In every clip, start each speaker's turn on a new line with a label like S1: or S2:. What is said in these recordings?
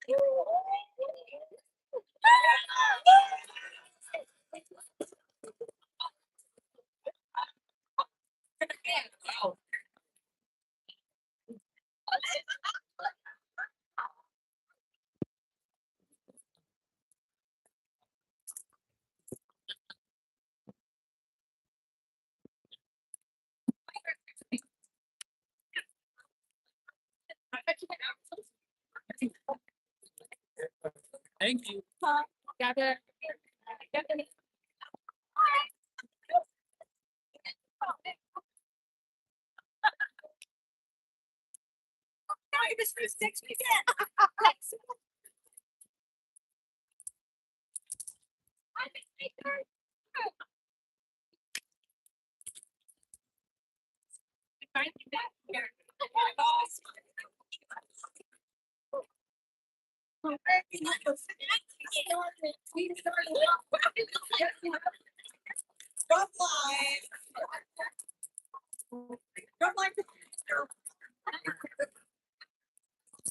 S1: Thank you.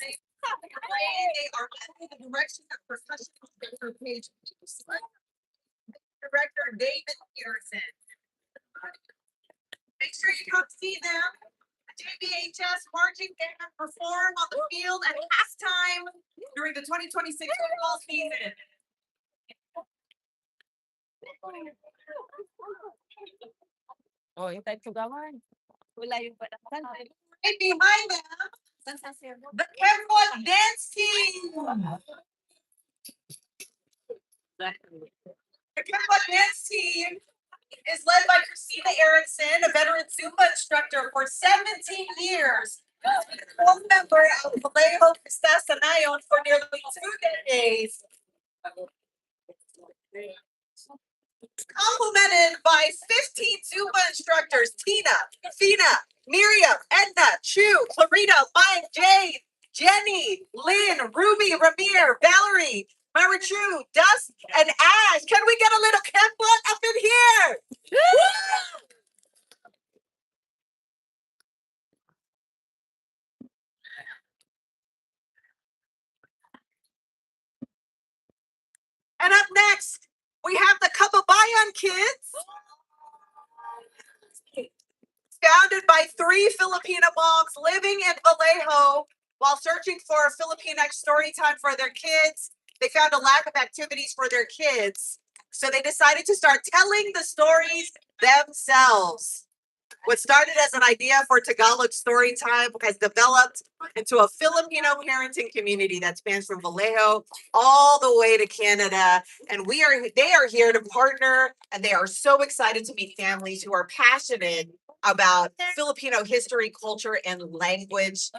S1: They are under the direction of professional page director David Pearson. Make sure you come see them. JBHS marching band perform on the field at halftime during the 2026 football season. Oh, yung type sugawan. Wala yung padaksan. Right behind them, the Kemwood dance team. The Kemwood dance team is led by Christina Erickson, a veteran Zumba instructor for 17 years. Full member of Vallejo, Pista, Nayon for nearly 2 decades. Complemented by 15 Zumba instructors: Tina, Fina, Miriam, Edna, Chu, Clarita, Mike, Jade, Jenny, Lynn, Ruby, Ramir, Valerie, Marichu, Dust, and Ash. Can we get a little Kemwood up in here? And up next, we have the Kababayan Kids, founded by 3 Filipino moms living in Vallejo while searching for a Filipinx story time for their kids. They found a lack of activities for their kids, so they decided to start telling the stories themselves. What started as an idea for Tagalog story time has developed into a Filipino parenting community that spans from Vallejo all the way to Canada. And they are here to partner, and they are so excited to meet families who are passionate about Filipino history, culture, and language.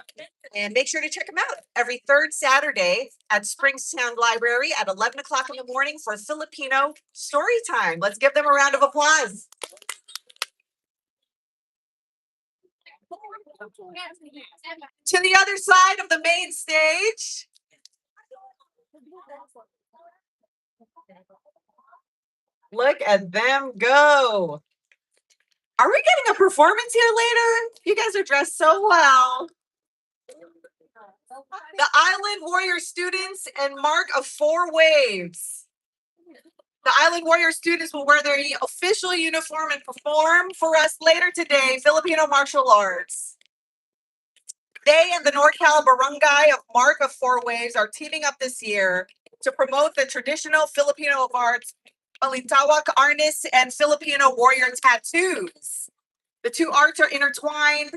S1: And make sure to check them out every third Saturday at Springstown Library at 11 o'clock in the morning for Filipino story time. Let's give them a round of applause. To the other side of the main stage. Look at them go. Are we getting a performance here later? You guys are dressed so well. The Island Warrior students and mark of 4 waves. The Island Warrior students will wear their official uniform and perform for us later today, Filipino martial arts. They and the NorCal Barangay of Mark of 4 Waves are teaming up this year to promote the traditional Filipino arts, Palitawak harness and Filipino warrior tattoos. The 2 arts are intertwined.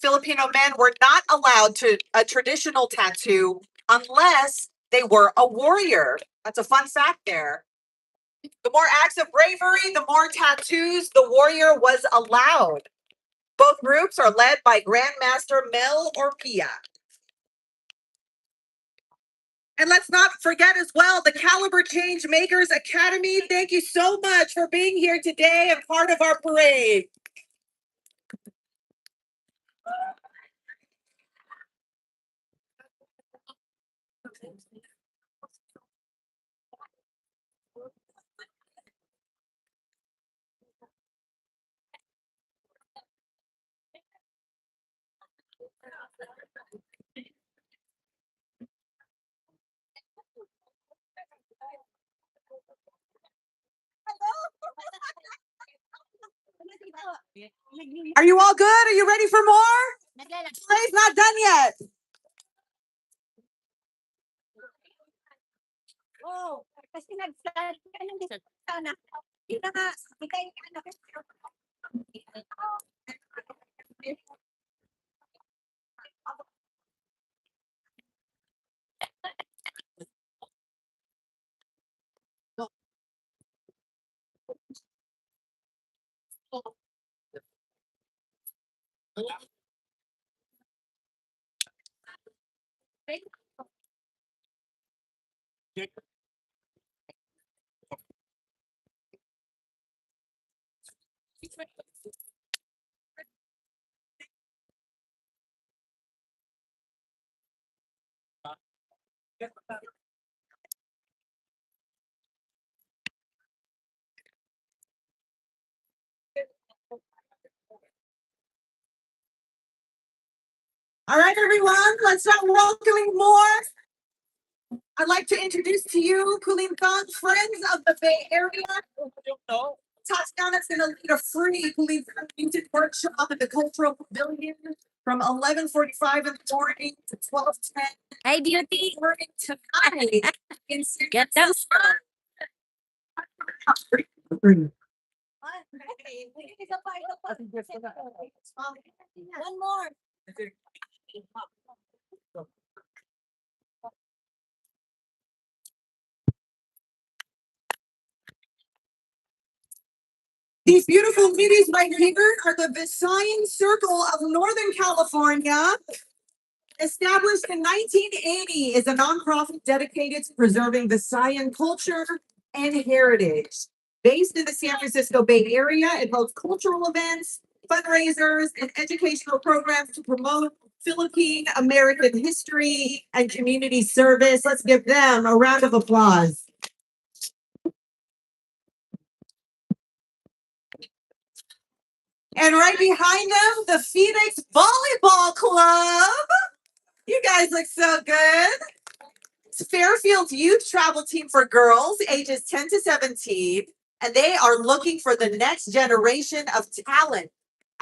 S1: Filipino men were not allowed a traditional tattoo unless they were a warrior. That's a fun fact there. The more acts of bravery, the more tattoos the warrior was allowed. Both groups are led by Grandmaster Mel Orpia. And let's not forget as well the Caliber Change Makers Academy. Thank you so much for being here today and part of our parade. Are you all good? Are you ready for more? Play's not done yet. All right, everyone, let's start welcoming more. I'd like to introduce to you Kulintang Friends of the Bay Area. Tatiana's going to lead a free Kulintang music workshop at the Cultural Pavilion from 11:45 in the morning to 12:10. Hey, beauty. Morning tonight in Get those. One more. These beautiful ladies right here are the Visayan Circle of Northern California. Established in 1980, is a nonprofit dedicated to preserving Visayan culture and heritage. Based in the San Francisco Bay Area, it hosts cultural events, fundraisers, and educational programs to promote Philippine American history and community service. Let's give them a round of applause. And right behind them, the Phoenix Volleyball Club. You guys look so good. It's Fairfield's youth travel team for girls ages 10 to 17, and they are looking for the next generation of talent.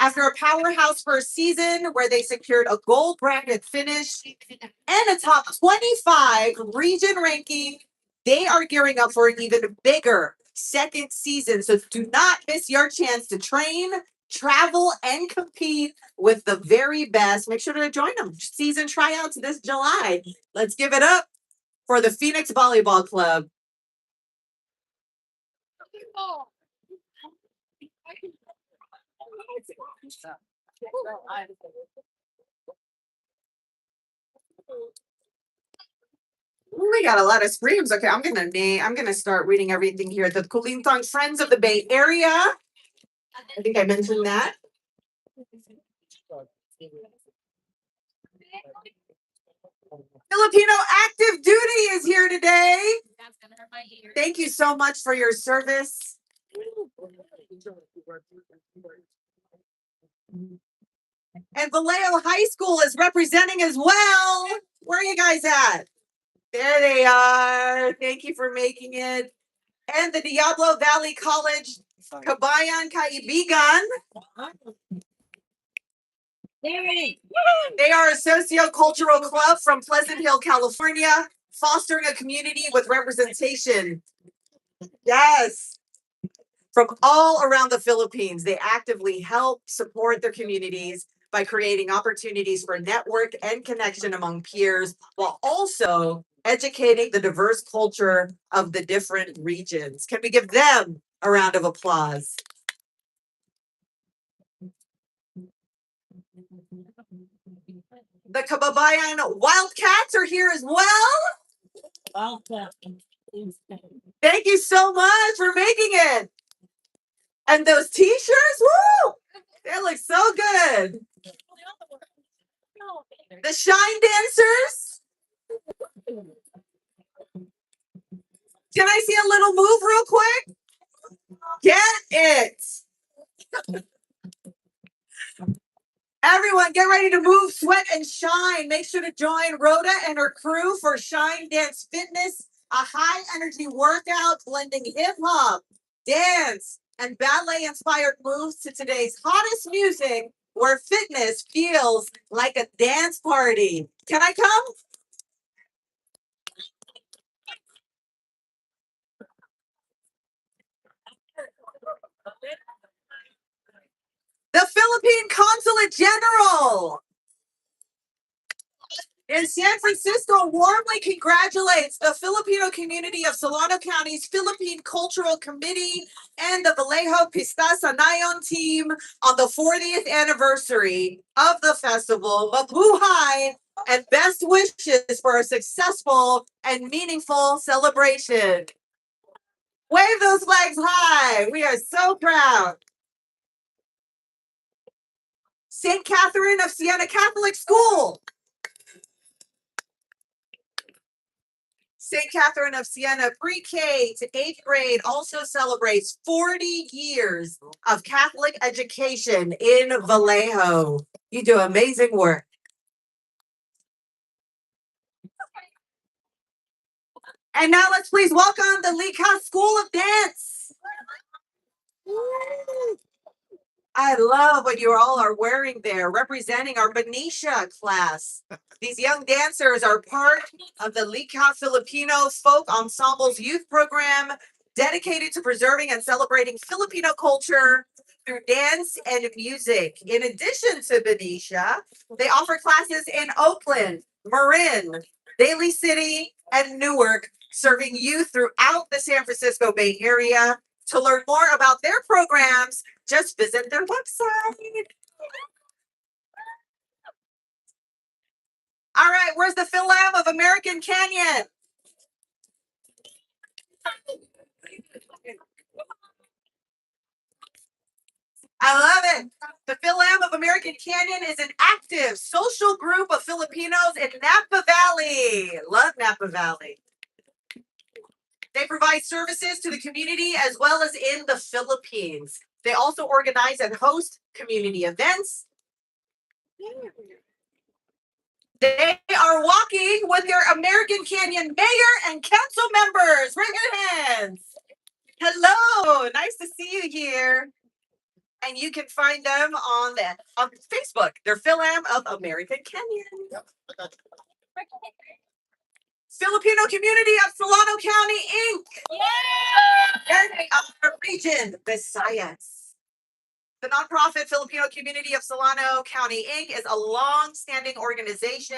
S1: After a powerhouse first season where they secured a gold bracket finish and a top 25 region ranking, they are gearing up for an even bigger second season. So do not miss your chance to train, travel, and compete with the very best. Make sure to join them. Season tryouts this July. Let's give it up for the Phoenix Volleyball Club. We got a lot of screams. Okay, I'm gonna start reading everything here. The Kulintang Friends of the Bay Area. I think I mentioned that. Filipino Active Duty is here today. Thank you so much for your service. And Vallejo High School is representing as well. Where are you guys at? There they are. Thank you for making it. And the Diablo Valley College Kabayan Kaibigan. They are a socio-cultural club from Pleasant Hill, California, fostering a community with representation. Yes. From all around the Philippines, they actively help support their communities by creating opportunities for network and connection among peers, while also educating the diverse culture of the different regions. Can we give them a round of applause? The Kababayan Wildcats are here as well. Thank you so much for making it. And those t-shirts, woo! They look so good. The Shine Dancers. Can I see a little move real quick? Get it. Everyone, get ready to move, sweat, and shine. Make sure to join Rhoda and her crew for Shine Dance Fitness, a high energy workout blending hip hop, dance, and ballet-inspired moves to today's hottest music, where fitness feels like a dance party. Can I come? The Philippine Consulate General in San Francisco warmly congratulates the Filipino community of Solano County's Philippine Cultural Committee and the Vallejo Pista Nayon team on the 40th anniversary of the festival. Mabuhay and best wishes for a successful and meaningful celebration. Wave those flags high. We are so proud. St. Catherine of Siena Catholic School. St. Catherine of Siena pre-K to 8th grade also celebrates 40 years of Catholic education in Vallejo. You do amazing work. And now let's please welcome the Lika School of Dance. I love what you all are wearing there, representing our Benicia class. These young dancers are part of the Lika Filipino Folk Ensemble's youth program, dedicated to preserving and celebrating Filipino culture through dance and music. In addition to Benicia, they offer classes in Oakland, Marin, Daly City, and Newark, serving youth throughout the San Francisco Bay Area. To learn more about their programs, just visit their website. All right, where's the Phil Lamb of American Canyon? I love it. The Phil Lamb of American Canyon is an active social group of Filipinos in Napa Valley. Love Napa Valley. They provide services to the community as well as in the Philippines. They also organize and host community events. They are walking with their American Canyon mayor and council members. Bring your hands. Hello, nice to see you here. And you can find them on Facebook. They're Phil Am of American Canyon. Filipino Community of Solano County, Inc. And our region, Visayas. The nonprofit Filipino Community of Solano County, Inc. is a long-standing organization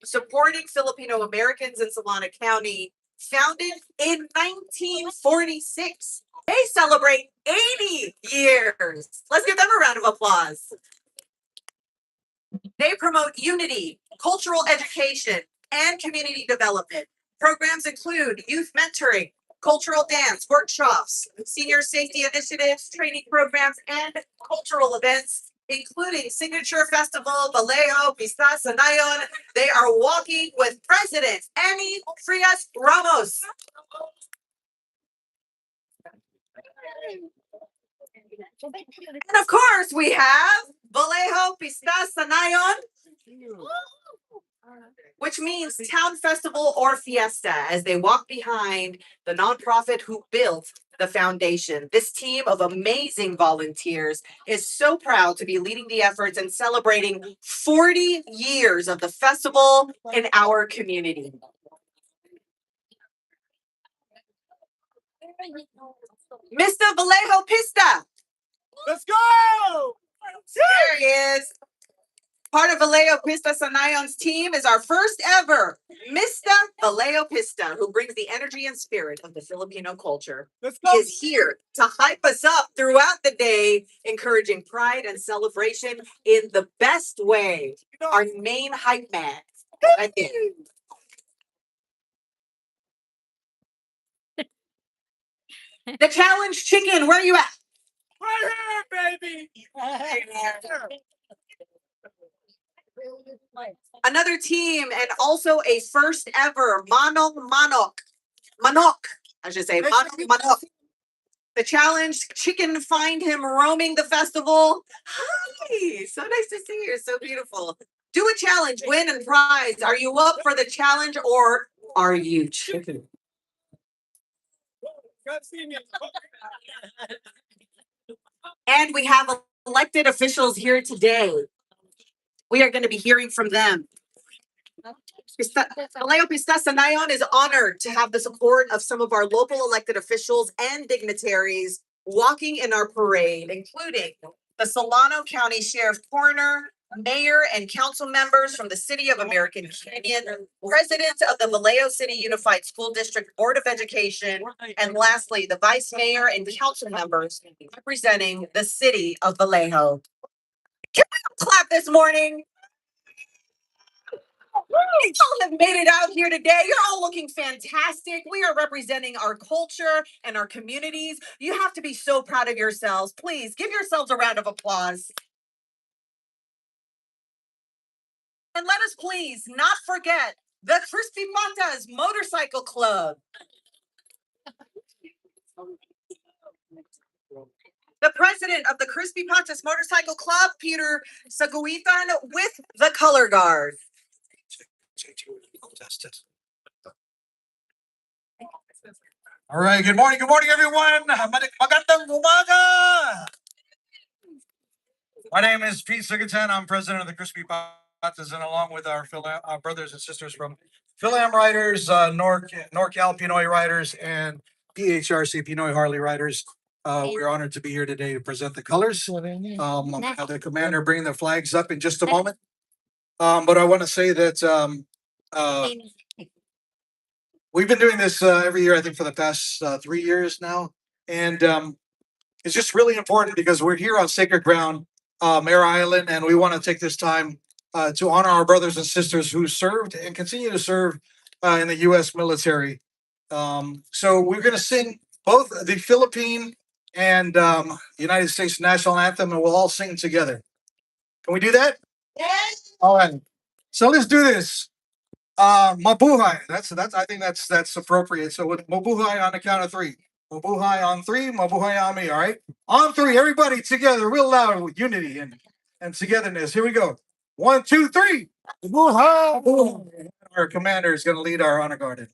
S1: supporting Filipino Americans in Solano County, founded in 1946. They celebrate 80 years. Let's give them a round of applause. They promote unity, cultural education, and community development. Programs include youth mentoring, cultural dance workshops, senior safety initiatives, training programs, and cultural events, including Signature Festival, Vallejo, Pista, Nayon. They are walking with President Annie Frias Ramos. And of course, we have Vallejo, Pista, Nayon, which means town festival or fiesta, as they walk behind the nonprofit who built the foundation. This team of amazing volunteers is so proud to be leading the efforts and celebrating 40 years of the festival in our community. Mr. Vallejo Pista. Let's go! There he is. Part of Vallejo Pista Sanayon's team is our first ever Mr. Vallejo Pista, who brings the energy and spirit of the Filipino culture. He is here to hype us up throughout the day, encouraging pride and celebration in the best way. Our main hype man. Right there. The challenge chicken, where are you at? Right here, baby. Another team and also a first ever Manok, I should say, Manok. The challenge chicken, find him roaming the festival. Hi, so nice to see you. You're so beautiful. Do a challenge, win and prize. Are you up for the challenge or are you chicken? And we have elected officials here today. We are going to be hearing from them. Vallejo Pista Nayon is honored to have the support of some of our local elected officials and dignitaries walking in our parade, including the Solano County Sheriff Coroner, mayor and council members from the City of American Canyon, president of the Vallejo City Unified School District Board of Education, and lastly, the vice mayor and council members representing the city of Vallejo. Can we clap this morning? You all have made it out here today. You're all looking fantastic. We are representing our culture and our communities. You have to be so proud of yourselves. Please give yourselves a round of applause. And let us please not forget the Crispy Patas Motorcycle Club. The president of the Crispy Patas Motorcycle Club, Peter Saguitan, with the color guard.
S2: All right, good morning, everyone. Magandang umaga. My name is Pete Sigatan. I'm president of the Crispy Patas, and along with our brothers and sisters from Phil-Am Riders, NorCal Pinoy Riders, and PHRC Pinoy Harley Riders, we're honored to be here today to present the colors. I'll have the commander bring the flags up in just a moment. But I want to say that we've been doing this every year, I think, for the past 3 years now. And it's just really important because we're here on sacred ground, Mare Island, and we want to take this time to honor our brothers and sisters who served and continue to serve in the U.S. military. So we're going to sing both the Philippine and United States national anthem, and we'll all sing together. Can we do that? Yes. All right. So let's do this. Mabuhay. That's. I think that's appropriate. So with mabuhay on the count of three. Mabuhay on three. Mabuhay Ami. All right. On three. Everybody together, real loud with unity and togetherness. Here we go. 1, 2, 3. Mabuhay. Our commander is going to lead our honor guard.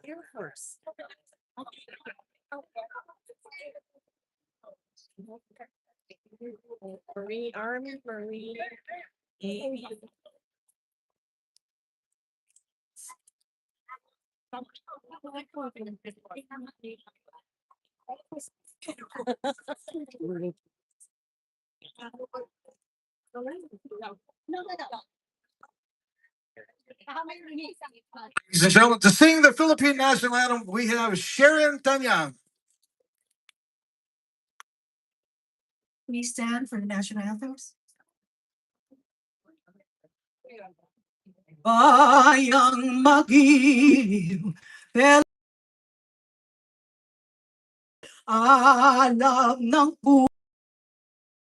S2: You're first. Marine Army, Marine Navy. Ladies and gentlemen, to sing the Philippine national anthem, we have Sharon Tanyang. We stand for the national anthems. Bayang magiliw, alam ng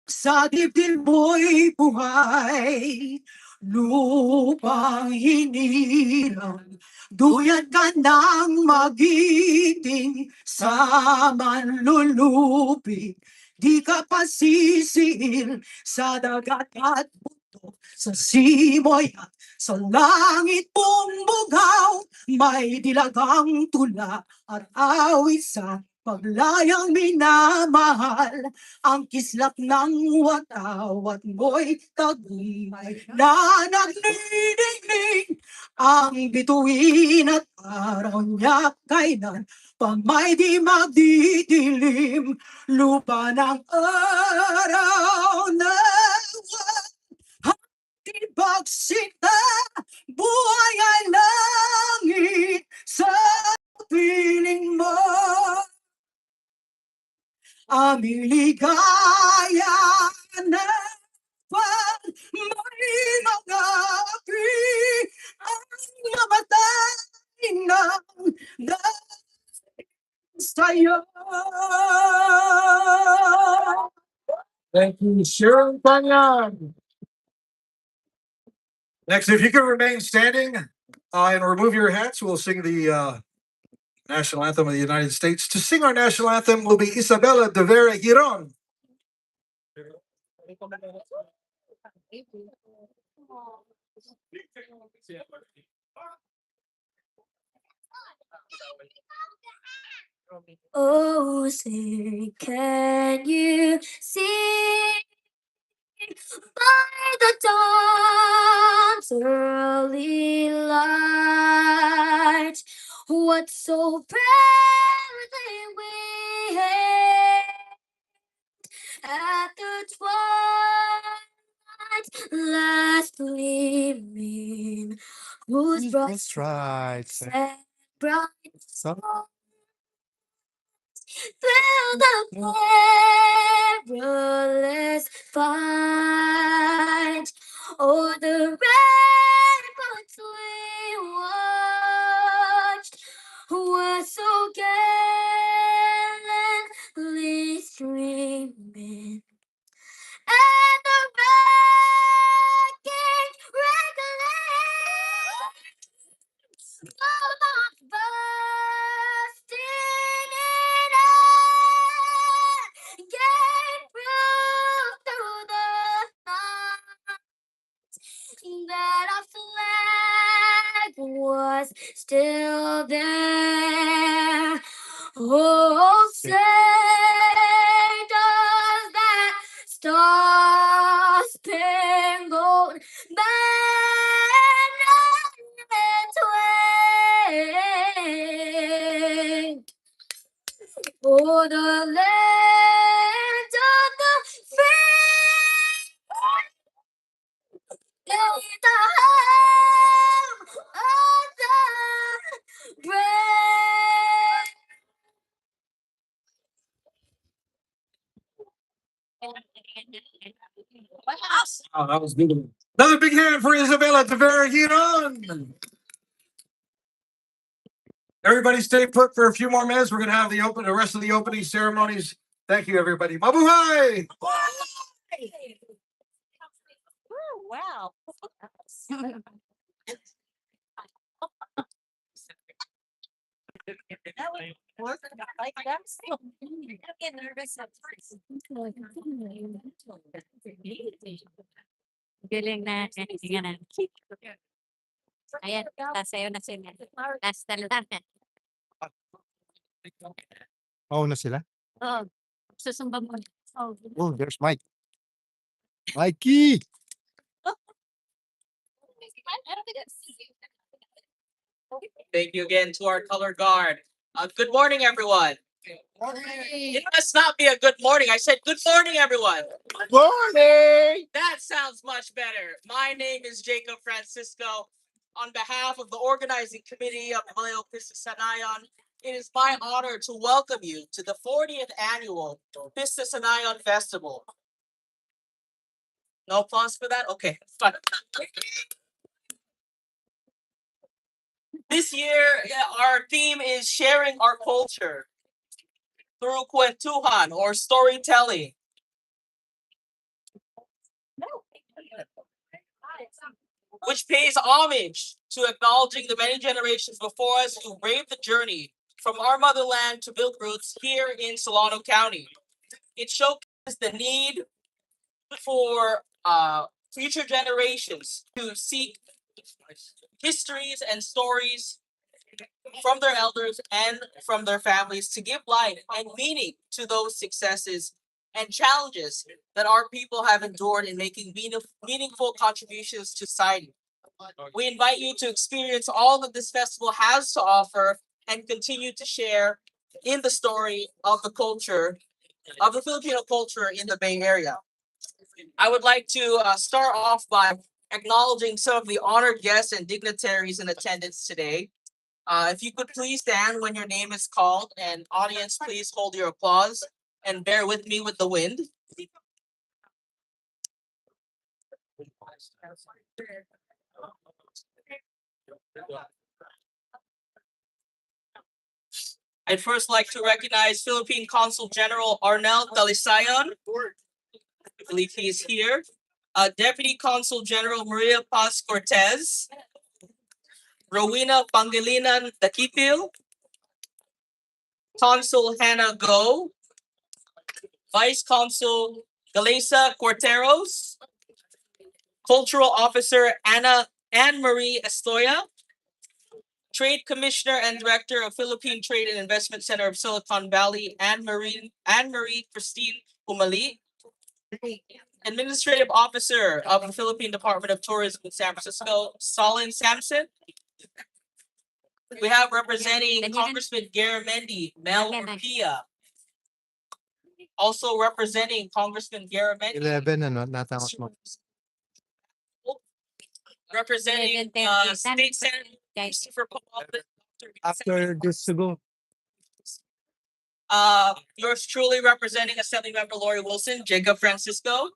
S2: sa dibdib mo'y buhay, lupang hinirang, duyat ka ng magiting sa manlulupi, di ka pasisiil sa dagat at buto, sa simoy at sa langit bumugaw, may dilagang tula at awit sa paglayang minamahal, ang kislap ng watawat mo'y tagumpay na nagniningning, ang bituin at araw niya kailan pa may di magdidilim, lupa ng araw na pagsita, buhay ay langit sa piling mo. Aming ligaya na pag may mga api ang namatay ng sa'yo. Thank you, Sharon Banyan. Next, if you could remain standing and remove your hats, we'll sing the national anthem of the United States. To sing our national anthem will be Isabella de Vera Giron.
S3: Oh, say, can you see by the dawn's early light what so proudly we hailed at the twilight's last gleaming, whose broad stripes and bright stars through the perilous fight, o'er the ramparts we watched, were so gallantly streaming, and the wrecking bursting in air, gave proof through the night that our flag was still there. Oh, say does that star-spangled banner wave o'er the land of the free, in the home of the brave.
S2: Oh, that was beautiful. Another big hand for Isabella de Vera Giron. Everybody stay put for a few more minutes. We're going to have the rest of the opening ceremonies. Thank you, everybody. Mabuhay!
S3: Wow. Like that's I get nervous at first. Galing na. Sige na. Ayan, sasayaw na sila. Last na lang.
S4: Oh, na sila?
S3: Oo. Susumba mo. Oh.
S4: Oh, there's Mike. Mikey!
S3: I don't think I've seen you.
S5: Thank you again to our color guard. Good morning, everyone. It must not be a good morning. I said good morning, everyone.
S4: Morning!
S5: That sounds much better. My name is Jacob Francisco. On behalf of the organizing committee of Vallejo Pista Nayon, it is my honor to welcome you to the 40th annual Pista Nayon Festival. No applause for that? Okay, fine. This year, our theme is sharing our culture through kwentuhan or storytelling. Which pays homage to acknowledging the many generations before us who braved the journey from our motherland to build roots here in Solano County. It showcases the need for future generations to seek histories and stories from their elders and from their families to give life and meaning to those successes and challenges that our people have endured in making meaningful contributions to society. We invite you to experience all that this festival has to offer and continue to share in the story of the culture, of the Filipino culture in the Bay Area. I would like to start off by acknowledging some of the honored guests and dignitaries in attendance today. If you could please stand when your name is called, and audience, please hold your applause and bear with me with the wind. I'd first like to recognize Philippine Consul General Arnel Talisayon, I believe he is here. Deputy Consul General Maria Paz Cortez, Rowena Pangilinan Dakipil, Consul Hannah Go, Vice Consul Galesa Corteros, Cultural Officer Anne Marie Estoya, Trade Commissioner and Director of Philippine Trade and Investment Center of Silicon Valley, Anne Marie Christine Umali, Administrative Officer of the Philippine Department of Tourism in San Francisco, Solin Sampson. We have representing Congressman Garamendi, Mel Urpia. Also representing Congressman Garamendi,
S4: 11 ano, natapos mo.
S5: representing State Senator Christopher Paul.
S4: After this to go.
S5: Yours truly representing Assembly Member Lori Wilson, Jacob Francisco.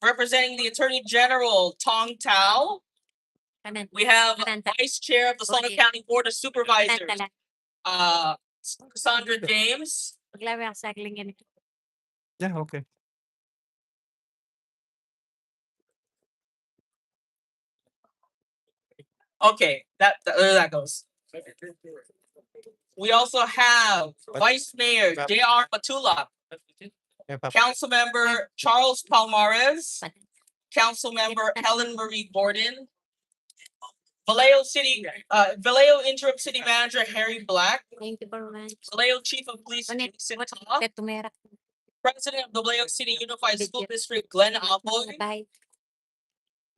S5: Representing the Attorney General, Tong Tao. We have Vice Chair of the Solano County Board of Supervisors, Cassandra James.
S4: Yeah, okay.
S5: Okay, there that goes. We also have Vice Mayor J.R. Matula, Councilmember Charles Palmares, Councilmember Helen Marie Gordon, Vallejo Interim City Manager Harry Black,
S3: Thank you very much.
S5: Vallejo Chief of Police Jason Ta, President of the Vallejo City Unified School District Glenn Apoy.
S3: Bye.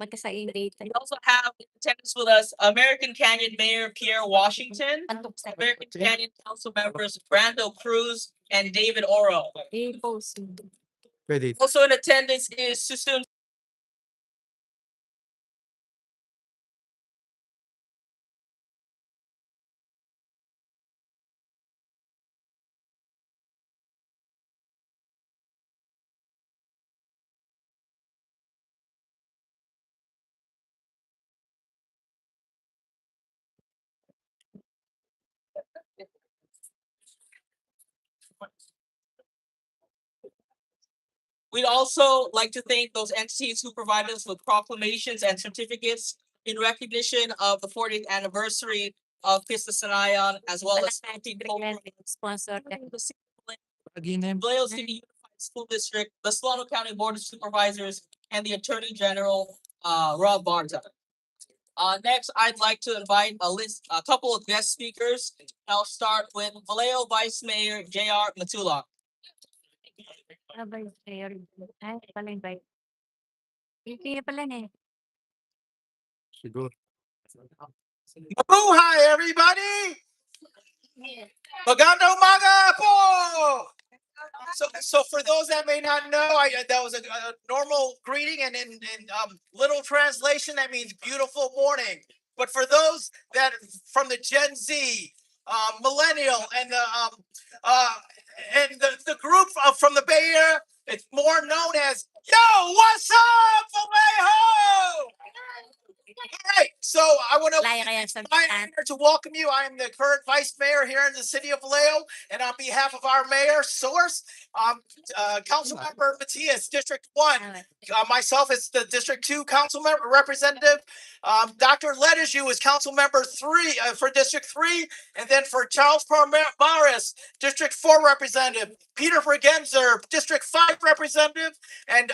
S3: Magkasaing date.
S5: We also have in attendance with us American Canyon Mayor Pierre Washington,
S3: Antok sa
S5: American Canyon Council members Brando Cruz and David Oro.
S3: i-post.
S4: Pwede.
S5: Also in attendance is Susun. We'd also like to thank those entities who provided us with proclamations and certificates in recognition of the 40th anniversary of Pista Nayon, as well as
S3: Sponsor.
S5: Vallejo City Unified School District, the Solano County Board of Supervisors, and the Attorney General, Rob Barta. Next, I'd like to invite a couple of guest speakers. I'll start with Vallejo Vice Mayor J.R. Matula.
S3: Ay, pala invite. Hindi pala eh.
S4: Siguro.
S2: Mabuhay, everybody! Magandang umaga po! So for those that may not know, that was a normal greeting, and in little translation, that means beautiful morning. But for those that from the Gen Z, millennial, and the group from the Bay Area, it's more known as Yo, what's up, Vallejo? All right, so I want to
S3: Laya kaya sa
S2: my honor to welcome you. I am the current vice mayor here in the city of Vallejo, and on behalf of our mayor, Source, Councilmember Matias, District 1, myself as the District 2 council member representative, Dr. Lediju is Council Member 3 for District 3, and then for Charles Palmares, District 4 representative, Peter Bergenzer, District 5 representative, and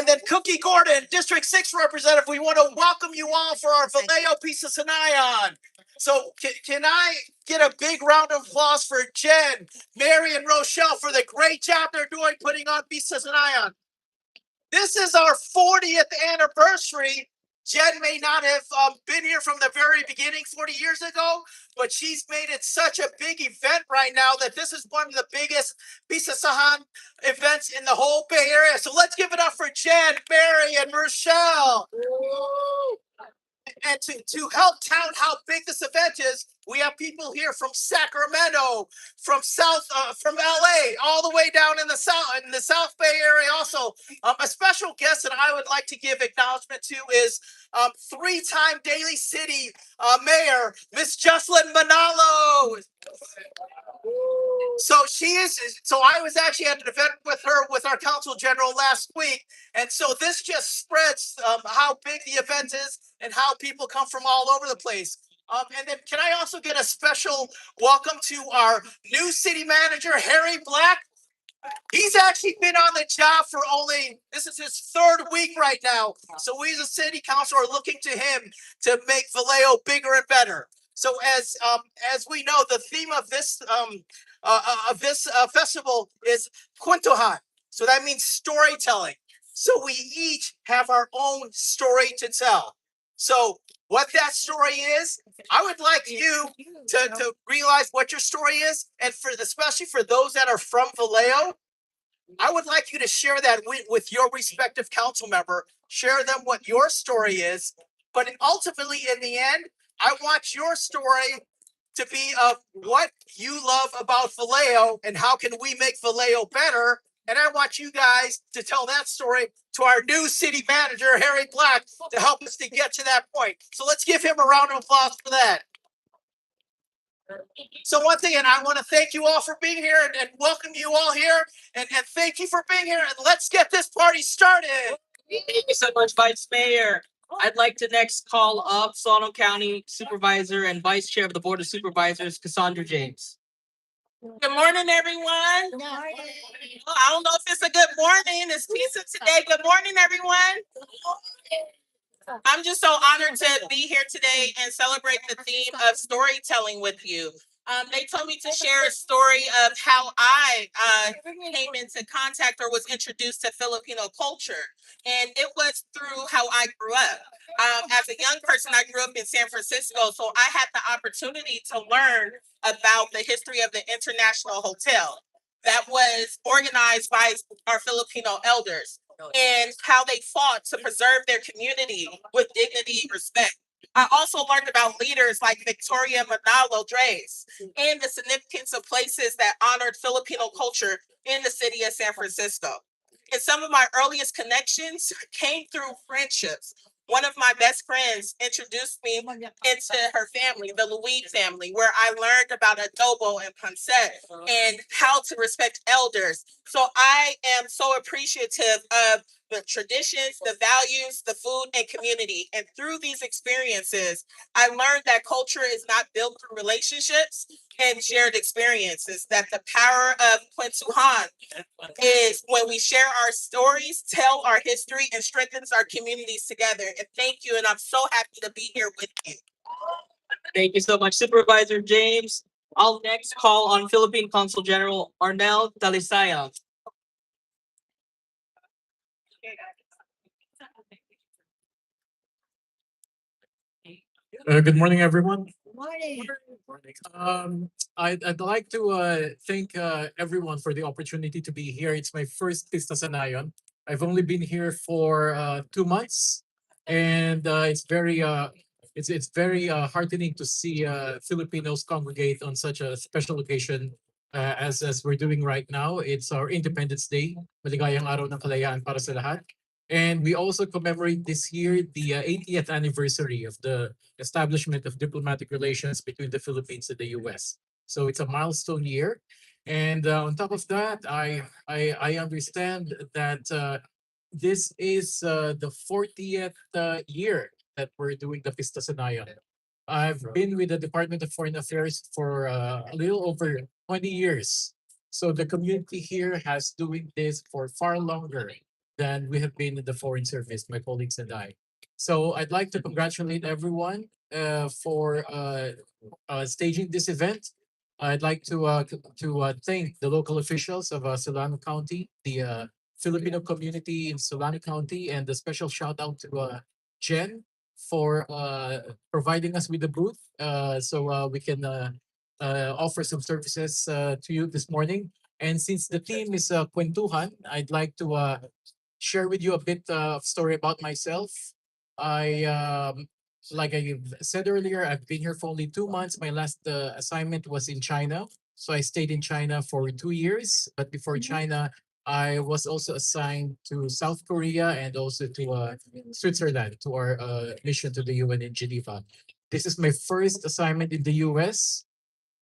S2: then Cookie Gordon, District 6 representative. We want to welcome you all for our Vallejo Pista Nayon. So can I get a big round of applause for Jen, Mary, and Rochelle for the great job they're doing putting on Pista Nayon. This is our 40th anniversary. Jen may not have been here from the very beginning 40 years ago, but she's made it such a big event right now that this is one of the biggest Pista Sahan events in the whole Bay Area. So let's give it up for Jen, Mary, and Rochelle. And to help tout how big this event is, we have people here from Sacramento, from LA, all the way down in the South Bay Area. Also, a special guest that I would like to give acknowledgement to is three-time Daly City Mayor, Miss Jocelyn Manalo.
S6: So she is. So I was actually at an event with her with our consul general last week, and so this just spreads how big the event is and how people come from all over the place. And then can I also get a special welcome to our new city manager, Harry Black? He's actually been on the job for this is his third week right now. So we as a city council are looking to him to make Vallejo bigger and better. So as we know, the theme of this festival is Quintohan. So that means storytelling. So we each have our own story to tell. So what that story is, I would like you to realize what your story is, and especially for those that are from Vallejo, I would like you to share that with your respective council member. Share them what your story is, but ultimately, in the end, I want your story to be of what you love about Vallejo and how can we make Vallejo better. And I want you guys to tell that story to our new city manager, Harry Black, to help us to get to that point. So let's give him a round of applause for that. So once again, I want to thank you all for being here and welcome you all here. And thank you for being here. And let's get this party started.
S5: Thank you so much, Vice Mayor. I'd like to next call up Solano County Supervisor and Vice Chair of the Board of Supervisors, Cassandra James. Good morning, everyone.
S3: Good morning.
S5: Well, I don't know if it's a good morning. It's Pista today. Good morning, everyone. I'm just so honored to be here today and celebrate the theme of storytelling with you. They told me to share a story of how I came into contact or was introduced to Filipino culture. And it was through how I grew up. As a young person, I grew up in San Francisco, so I had the opportunity to learn about the history of the International Hotel that was organized by our Filipino elders and how they fought to preserve their community with dignity and respect. I also learned about leaders like Victoria Manalo Drees and the significance of places that honored Filipino culture in the city of San Francisco. And some of my earliest connections came through friendships. One of my best friends introduced me into her family, the Louis family, where I learned about adobo and pancet and how to respect elders. So I am so appreciative of the traditions, the values, the food, and community. And through these experiences, I learned that culture is not built through relationships and shared experiences, that the power of Kwentuhan is when we share our stories, tell our history, and strengthens our communities together. And thank you, and I'm so happy to be here with you. Thank you so much, Supervisor James. I'll next call on Philippine Consul General Arnel Talisaya.
S7: Good morning, everyone.
S3: Morning.
S7: I'd like to thank everyone for the opportunity to be here. It's my first Pista sa Nayon. I've only been here for 2 months, and it's very heartening to see Filipinos congregate on such a special occasion as we're doing right now. It's our Independence Day, maligayang araw ng kalayaan para sa lahat. And we also commemorate this year the 80th anniversary of the establishment of diplomatic relations between the Philippines and the U.S. So it's a milestone year. And on top of that, I understand that this is the 40th year that we're doing the Pista sa Nayon. I've been with the Department of Foreign Affairs for a little over 20 years. So the community here has doing this for far longer than we have been in the Foreign Service, my colleagues and I. So I'd like to congratulate everyone for staging this event. I'd like to thank the local officials of Solano County, the Filipino community in Solano County, and a special shout out to Jen for providing us with the booth so we can offer some services to you this morning. And since the theme is Kwentuhan, I'd like to share with you a bit of story about myself. Like I said earlier, I've been here for only 2 months. My last assignment was in China. So I stayed in China for 2 years. But before China, I was also assigned to South Korea and also to Switzerland, to our mission to the UN in Geneva. This is my first assignment in the US.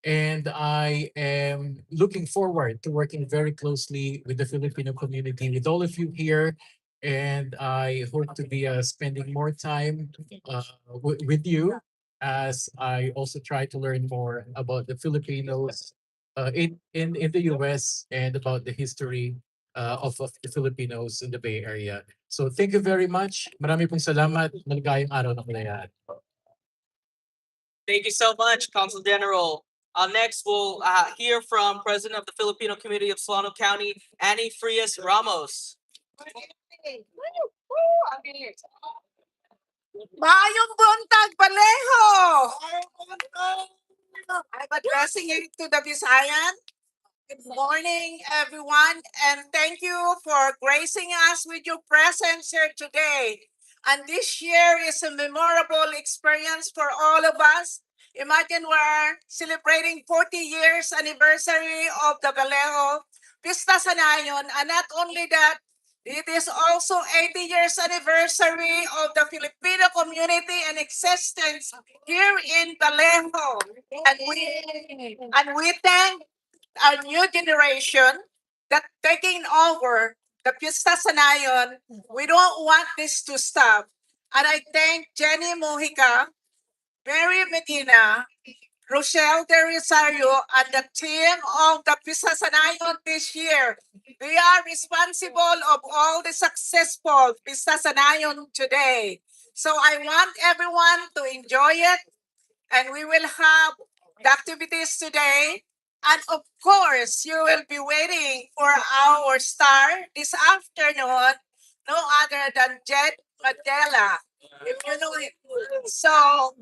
S7: And I am looking forward to working very closely with the Filipino community, with all of you here. And I hope to be spending more time with you as I also try to learn more about the Filipinos in the US and about the history of the Filipinos in the Bay Area. So thank you very much. Marami pong salamat. Maligayang araw na kalayaan.
S5: Thank you so much, Consul General. Next, we'll hear from President of the Filipino Community of Solano County, Annie Frias Ramos.
S1: Maayong buntag, Vallejo! I'm addressing you to the Visayan. Good morning, everyone, and thank you for gracing us with your presence here today. And this year is a memorable experience for all of us. Imagine we're celebrating 40 years anniversary of the Vallejo Pista sa Nayon, and not only that, it is also 80 years anniversary of the Filipino community and existence here in Vallejo. And we thank our new generation that taking over the Pista sa Nayon. We don't want this to stop. And I thank Jenny Mojica, Mary Medina, Rochelle De Rosario, and the team of the Pista sa Nayon this year. They are responsible of all the successful Pista sa Nayon today. So I want everyone to enjoy it, and we will have the activities today. And of course, you will be waiting for our star this afternoon, no other than Jed Mandela. If you know it. So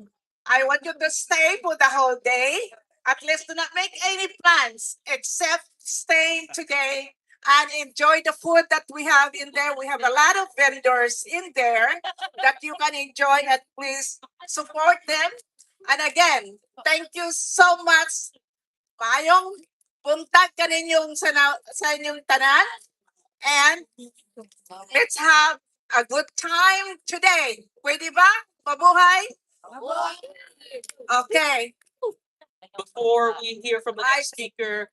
S1: I want you to stay for the whole day. At least do not make any plans except stay today and enjoy the food that we have in there. We have a lot of vendors in there that you can enjoy, and please support them. And again, thank you so much. Mayong buntag kaninyong sa inyong tanan. And let's have a good time today. Pwede ba? Mabuhay? Okay.
S5: Before we hear from the next speaker,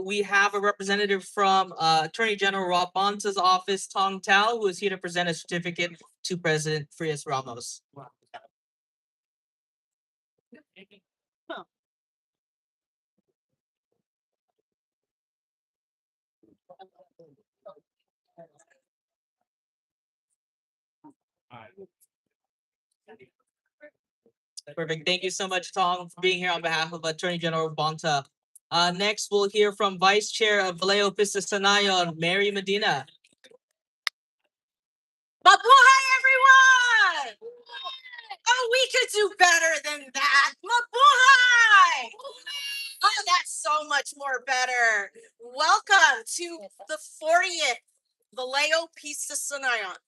S5: we have a representative from Attorney General Rob Bonta's office, Tong Tao, who is here to present a certificate to President Frias Ramos. Perfect. Thank you so much, Tong, for being here on behalf of Attorney General Bonta. Next, we'll hear from Vice Chair of Vallejo Pista sa Nayon, Mary Medina.
S1: Mabuhay, everyone! Oh, we could do better than that. Mabuhay! Oh, that's so much more better. Welcome to the 40th Vallejo Pista sa Nayon.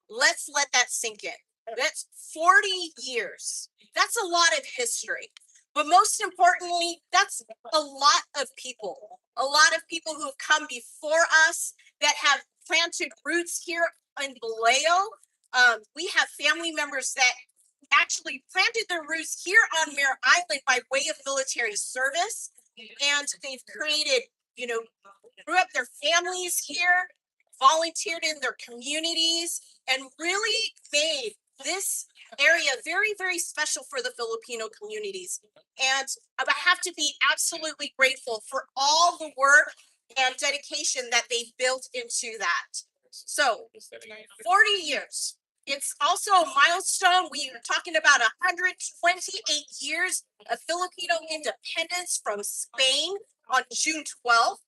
S1: Let's let that sink in. That's 40 years. That's a lot of history. But most importantly, that's a lot of people. A lot of people who have come before us that have planted roots here in Vallejo. We have family members that actually planted their roots here on Mare Island by way of military service. And they've created, grew up their families here, volunteered in their communities, and really made this area very, very special for the Filipino communities. And I have to be absolutely grateful for all the work and dedication that they've built into that. So, 40 years. It's also a milestone. We are talking about 128 years of Filipino independence from Spain on June 12th.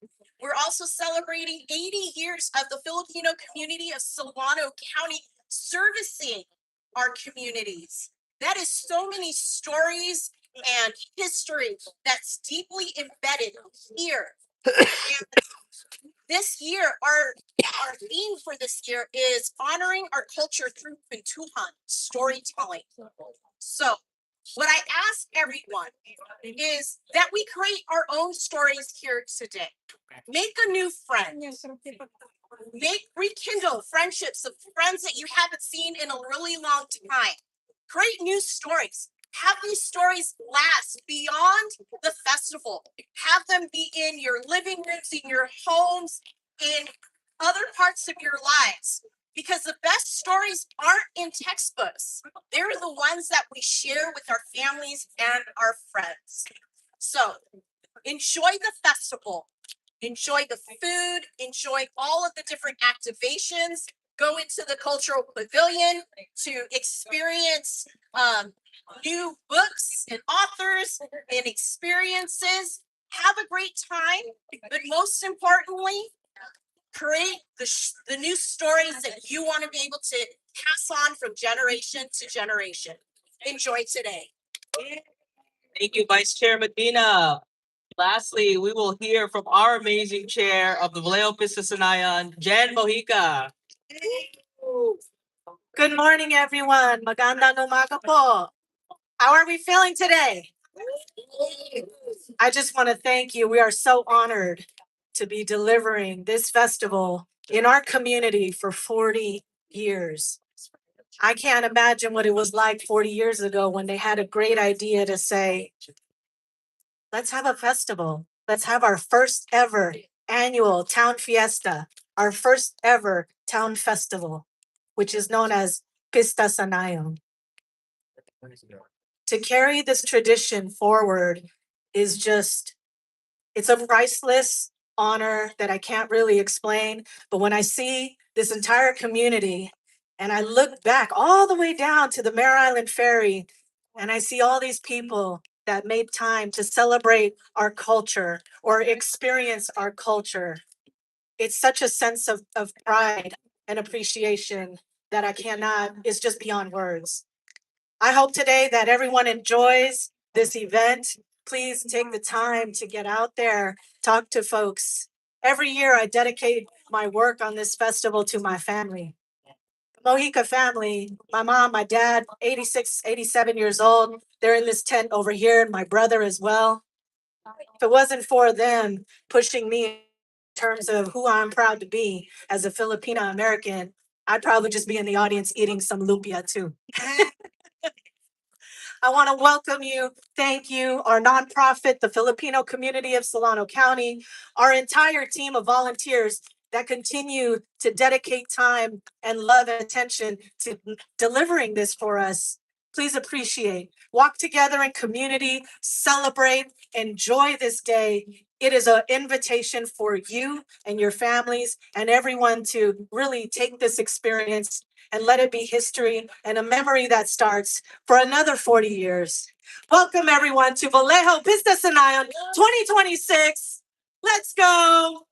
S1: We're also celebrating 80 years of the Filipino community of Solano County servicing our communities. That is so many stories and history that's deeply embedded here. And this year, our theme for this year is honoring our culture through kwentuhan, storytelling. So, what I ask everyone is that we create our own stories here today. Make a new friend. Rekindle friendships of friends that you haven't seen in a really long time. Create new stories.
S3: Have these stories last beyond the festival. Have them be in your living rooms, in your homes, in other parts of your lives. Because the best stories aren't in textbooks. They're the ones that we share with our families and our friends. So enjoy the festival. Enjoy the food, enjoy all of the different activations, go into the cultural pavilion to experience new books and authors and experiences. Have a great time, but most importantly, create the new stories that you want to be able to pass on from generation to generation. Enjoy today.
S5: Thank you, Vice Chair Medina. Lastly, we will hear from our amazing chair of the Vallejo Pista Nayon, Jen Mojica.
S1: Good morning, everyone. Magandang umaga po. How are we feeling today? I just want to thank you. We are so honored to be delivering this festival in our community for 40 years. I can't imagine what it was like 40 years ago when they had a great idea to say, let's have a festival. Let's have our first ever annual town fiesta, our first ever town festival, which is known as Pista Nayon. To carry this tradition forward is just, it's a priceless honor that I can't really explain. But when I see this entire community and I look back all the way down to the Mare Island Ferry and I see all these people that made time to celebrate our culture or experience our culture, it's such a sense of pride and appreciation that I cannot, it's just beyond words. I hope today that everyone enjoys this event. Please take the time to get out there, talk to folks. Every year I dedicate my work on this festival to my family. The Mojica family, my mom, my dad, 86, 87 years old. They're in this tent over here, and my brother as well. If it wasn't for them pushing me in terms of who I'm proud to be as a Filipina American, I'd probably just be in the audience eating some lumpia too. I want to welcome you, thank you, our nonprofit, the Filipino community of Solano County, our entire team of volunteers that continue to dedicate time and love and attention to delivering this for us. Please appreciate, walk together in community, celebrate, enjoy this day. It is an invitation for you and your families and everyone to really take this experience and let it be history and a memory that starts for another 40 years. Welcome everyone to Vallejo Pista Nayon 2026. Let's go.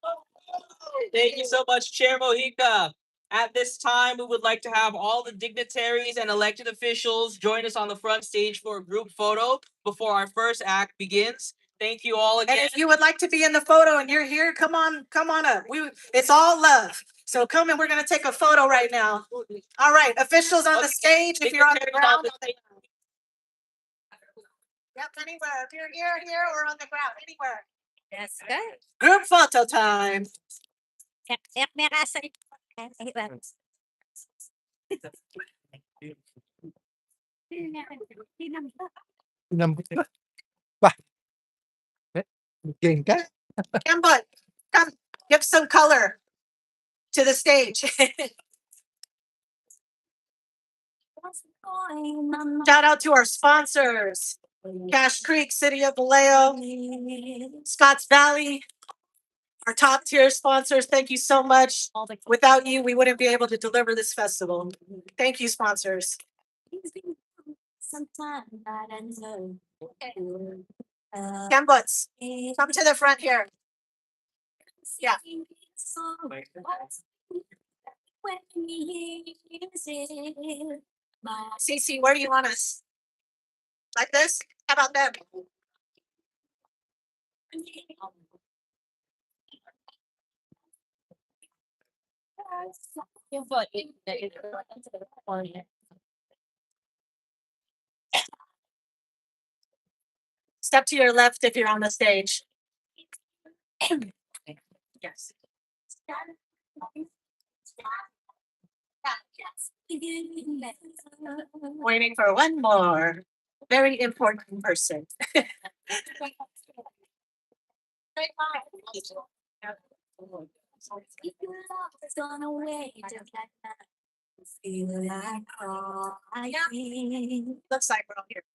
S5: Thank you so much, Chair Mojica. At this time, we would like to have all the dignitaries and elected officials join us on the front stage for a group photo before our first act begins. Thank you all
S1: And
S5: again.
S1: if you would like to be in the photo and you're here, come on up. It's all love. So come and we're gonna take a photo right now. All right, officials on the stage, if you're on the
S5: Dignitaries on
S1: ground.
S5: the stage.
S1: Yep, anywhere. If you're here, or on the ground, anywhere.
S3: That's good.
S1: Group photo time.
S3: Yak merasa.
S4: Inambot ka. Bah, game ka?
S1: Kembut, come, give some color to the stage. Shout out to our sponsors, Cache Creek, City of Vallejo, Scotts Valley, our top tier sponsors. Thank you so much. Without you, we wouldn't be able to deliver this festival. Thank you, sponsors. Kembuts, come to the front here. Yeah. Cece, where do you want us? Like this? How about them? Step to your left if you're on the stage. Yes. Waiting for one more.
S3: Very important person. Looks like we're all here.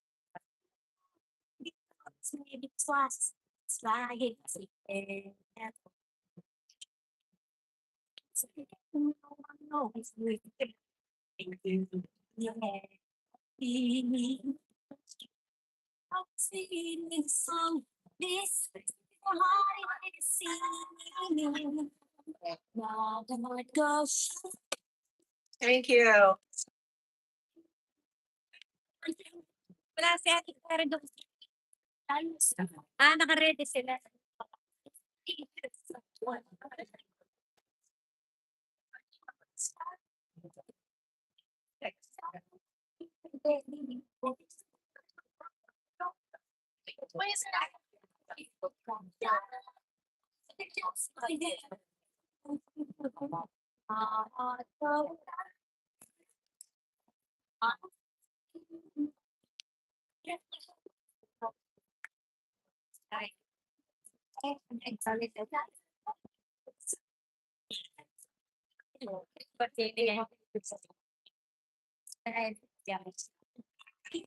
S3: Thank you.
S8: Naka-ready sila.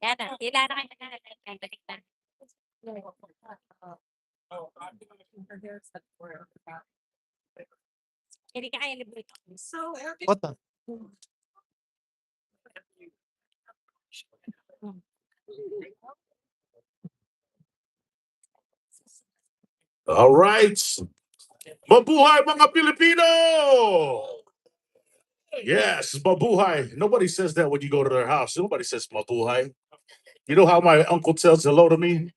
S8: Yan na, kailangan na kayo na. Hindi ka kaya libre.
S4: What the?
S9: All right. Mabuhay mga Pilipino! Yes, mabuhay. Nobody says that when you go to their house. Nobody says mabuhay. You know how my uncle tells hello to me?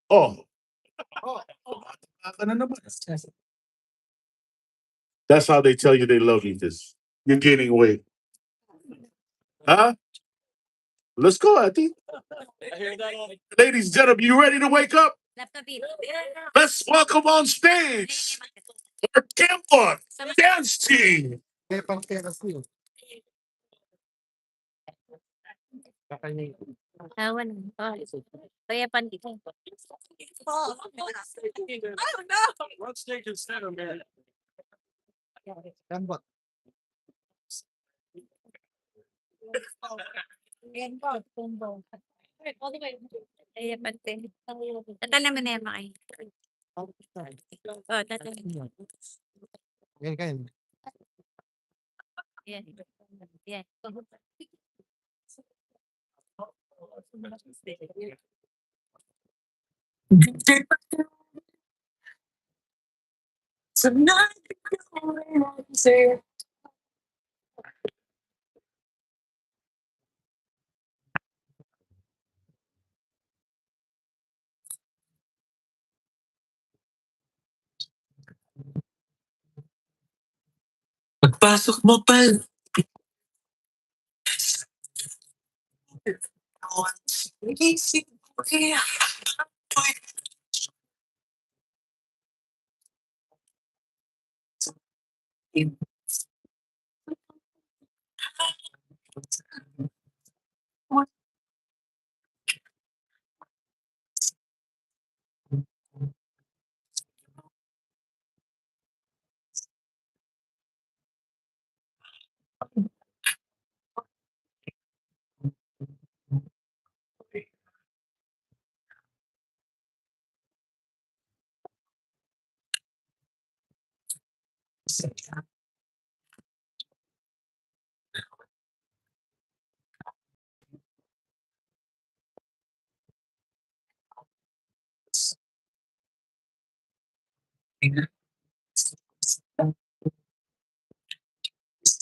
S9: Oh. That's how they tell you they love you. This you're gaining weight. Huh? Let's go, I think. Ladies and gentlemen, you ready to wake up? Let's welcome on stage our Kimba dance team.
S4: Kaya pang pera ko yun. Kakanya.
S8: Awan. Kaya pandit.
S3: I don't know.
S5: What stage instead of man?
S4: Yan ba?
S8: Kaya pandit. Tatala mo na yan, Makay. Oh, tatala.
S4: Yan kayo.
S8: Yan. Yan.
S5: Pagpasok mo pa.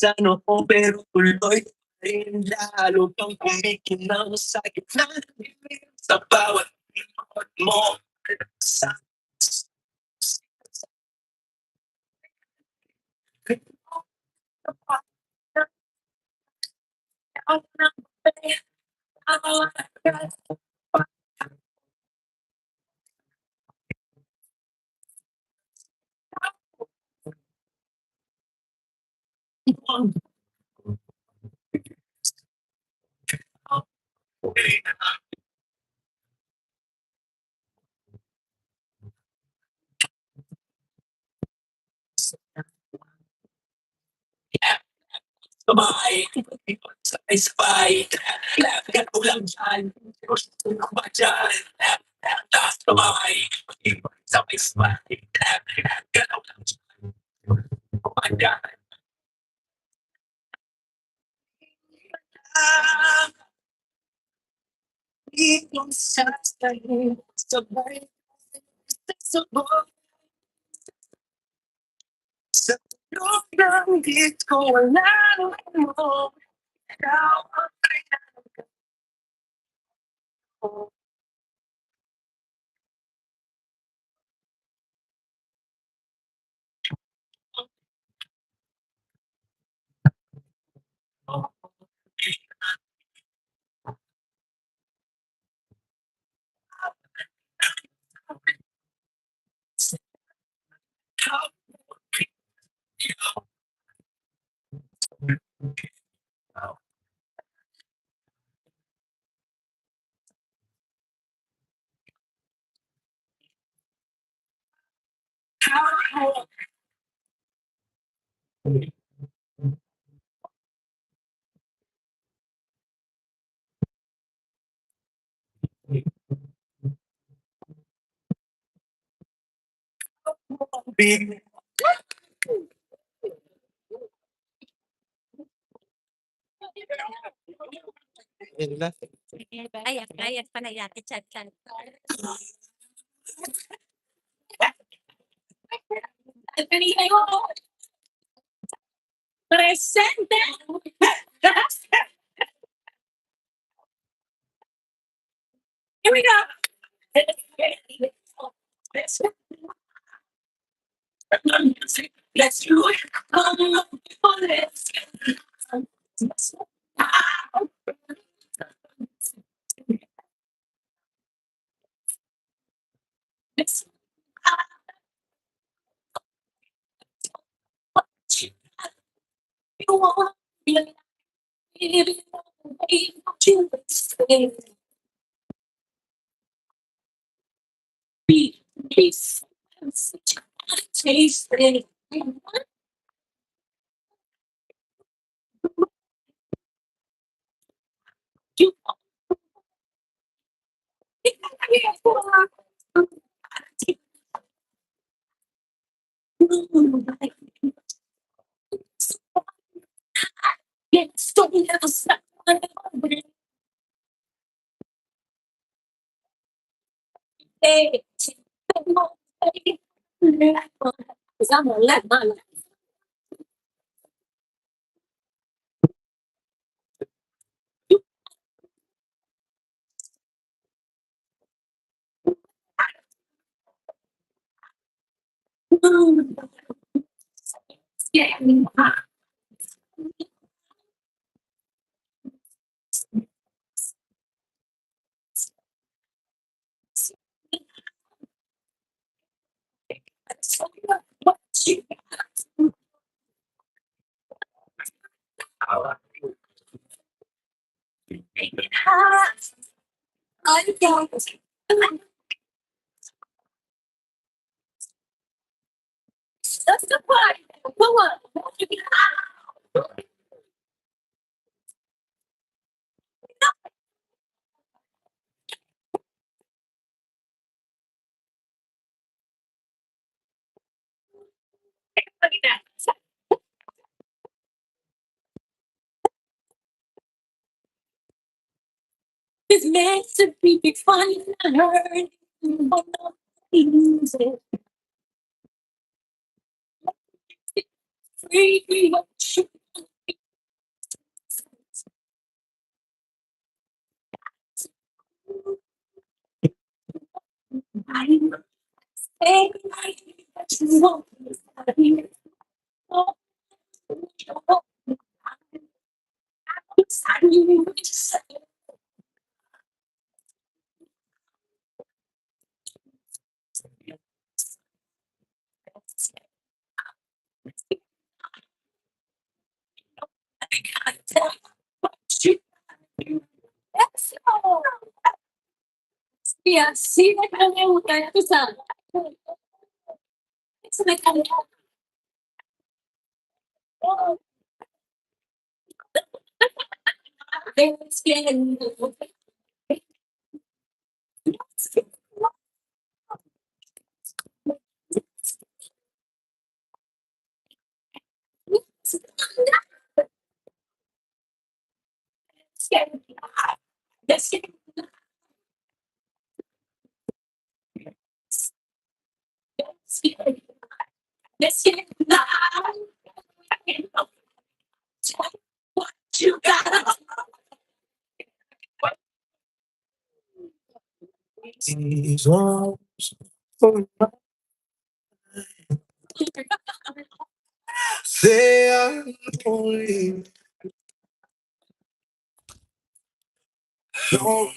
S5: Sana ko pero tuloy rin lalo kang kumikinang sa gitna sa bawat ikot mo sa
S4: Yun lang.
S8: Ayan pala yate chat. Presente. Here we go. Let's do it. It's meant to be fun. I heard. Yeah, see, like I know what I was on. It's like I'm Let's get low. Let's get let's get loud. What you got?
S4: These arms they are lonely. Lonely.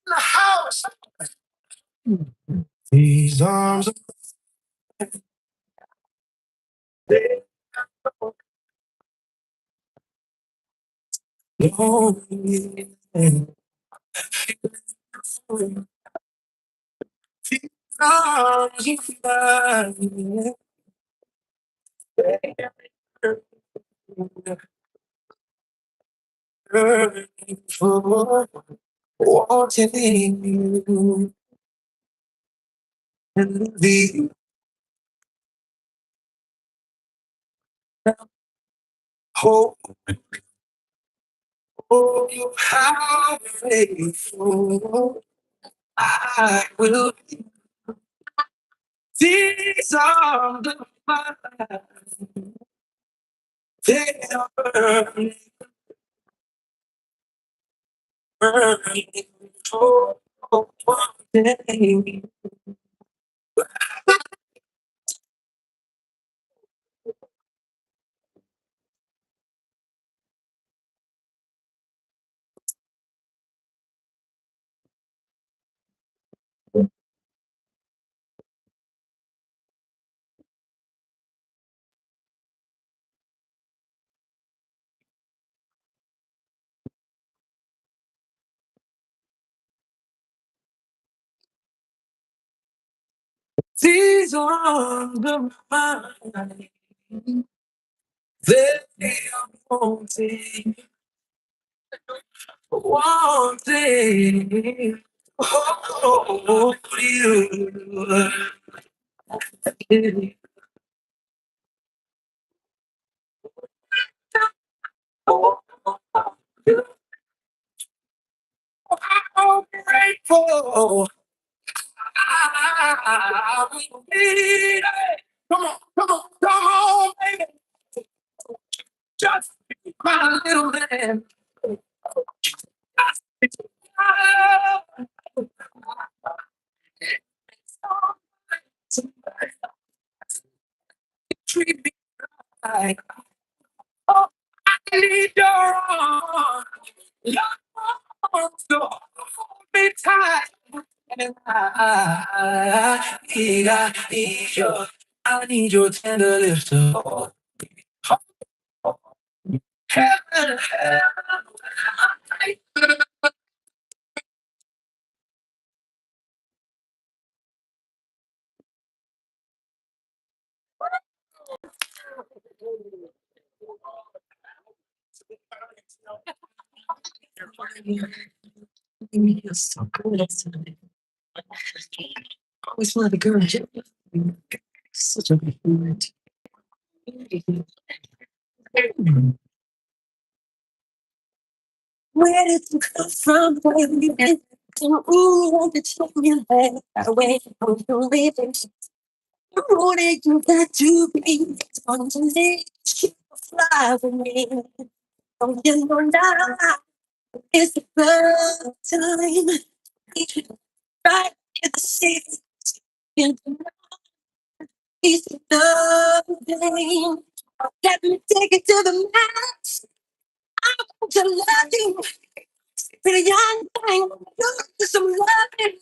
S4: The house. These arms they are lonely. These arms are mine. Yearning for wanting you and the hope. Oh, how faithful I will be. These are the mine. They are burning, burning for one day. These are the mine. They are wanting, wanting. Oh, you. Oh, I'm grateful. I will be there. Come on, come on, come on, baby. Just my little man. Just treat me like oh, I need your arms. Your arms to hold me tight. And I need your tender lips to hold heaven, heaven. You're so good at something. Always wanted a girl. Such a good word. Where did you come from, baby? Ooh, the champion away from the living. Who did you got to be? On the list, you fly with me. Don't you know now? It's the first time. Right in the city. In the east of the pain. Let me take it to the max. I want to love you. Pretty young thing. You're some loving.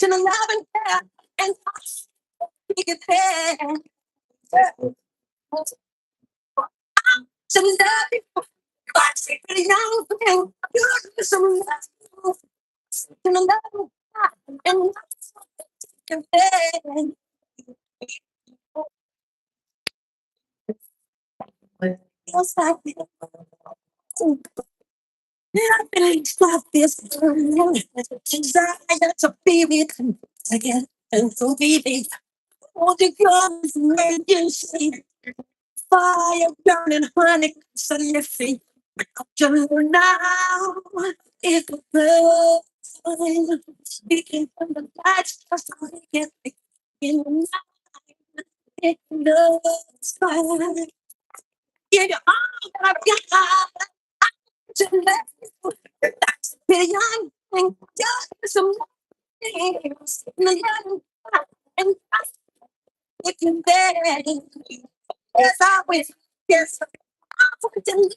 S4: To the love and care. And we get there. To love you. some love, some love, and confess. Feels like nothing like this desire to be with you again and to be with all the guns when you see fire burning honey on your feet. You now if the birds speaking from the lights just so they can in the night it looks fine. Give you all that I've got to let you be young and just some things and if you there yes I will yes I'm to let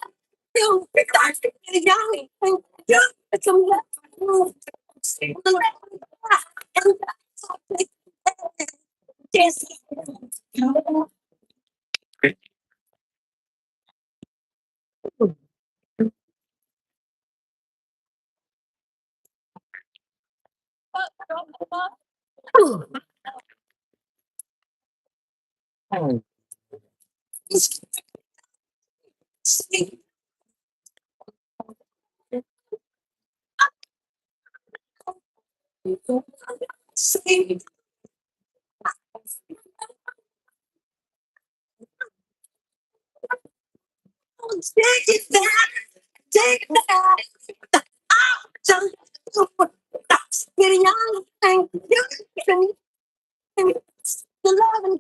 S4: you be young and just some yes. Take it back, take it back. Just getting young and you can the love and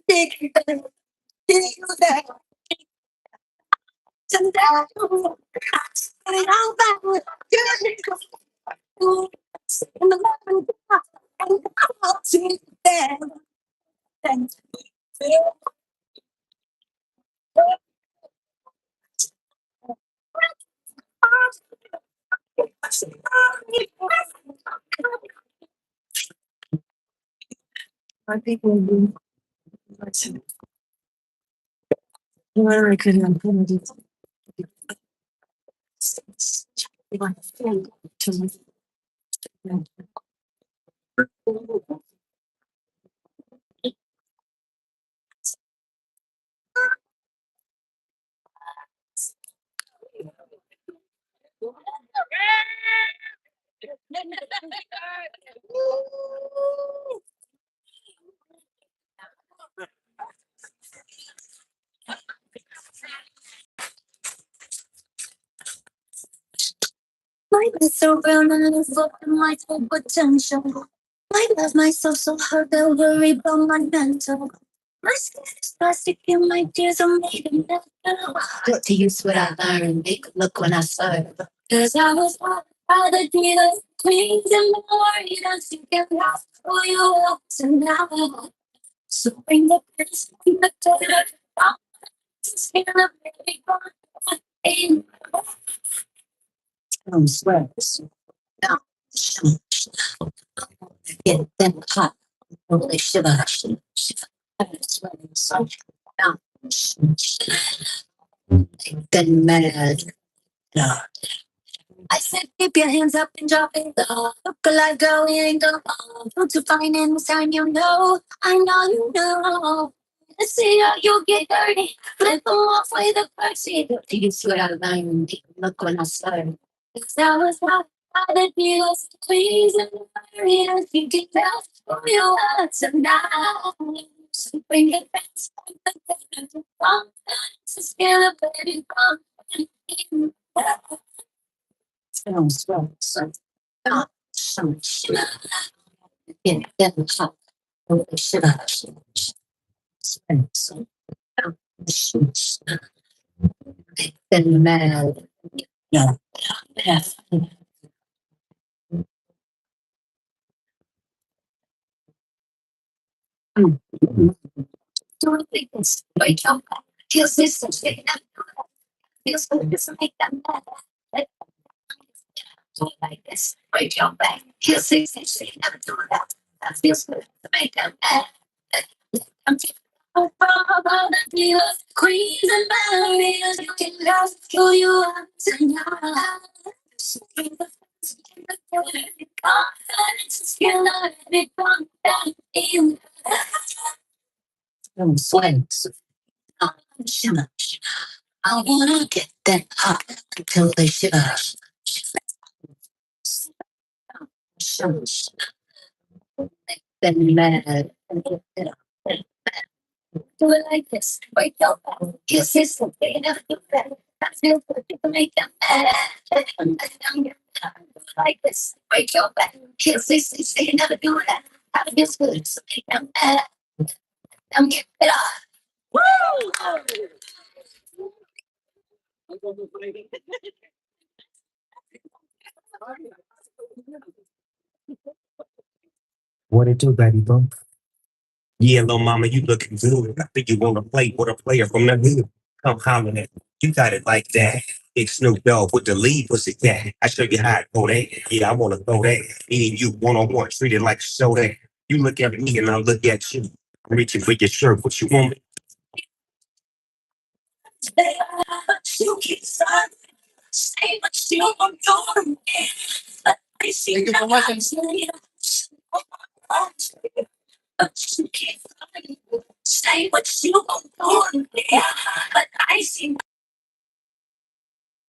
S4: take it back, take it back. Getting young back, and the love and I'll take it back. Thank you. I think we'll be. Where I could have put it. Life is so real and it's full of my full potential. I love myself so hard, I worry about my mental. My skin is plastic and my tears are made of metal. Put to use what I learned, make a look when I serve. Cause I was taught by the dealers, queens and warriors. You can lost for your hopes and now. So bring the peace, bring the terror. I'm just here to baby born. I'm sweating. Now, get them hot. Holy shiver, shiver, shiver. I'm sweating so now. Get mad. No. I said, keep your hands up and drop it low. Look alive, girl, we ain't gonna fall. Don't you find in this time, you know. I know you know. Let's see how you get dirty. Flip them off with a mercy. Do you see what I learned? Look when I started. Cause I was hot by the deals, please and warriors. You can tell who you are tonight. So bring it back. Just feel a baby bump. Sounds so not so in the top of the shiver. So then mad. No, yes. Don't think this. Wake up. Feels this. Feels good. This make them mad. Don't like this. Break your back. Feels this. Never do that. That feels good. Make them mad.
S8: All the divas, queens and ballerinas, you can love who you are tonight. Confidence is skill, every confidence in I'm sweating. Shimmer. I wanna get that hot until they shiver. Shimmer. Then mad. Do it like this. Wake up. Kiss is something enough to bet. I feel good to make them mad. Like this. Wake up. Kiss is something never do that. I feel good to make them mad. I'm getting it off.
S10: What it do, baby bump? Yeah, little mama, you looking good. I think you wanna play with a player from the hood. Come hollering at me. You got it like that. Big Snoop Dogg with the lead pussy cat. I show you how to go that. Yeah, I wanna throw that. Me and you one on one, treat it like a show that. You look at me and I look at you. I'm reaching for your shirt. What you want me?
S8: You keep silent. Say what you want to do. I see you so much. But you keep silent. Say what you want to do.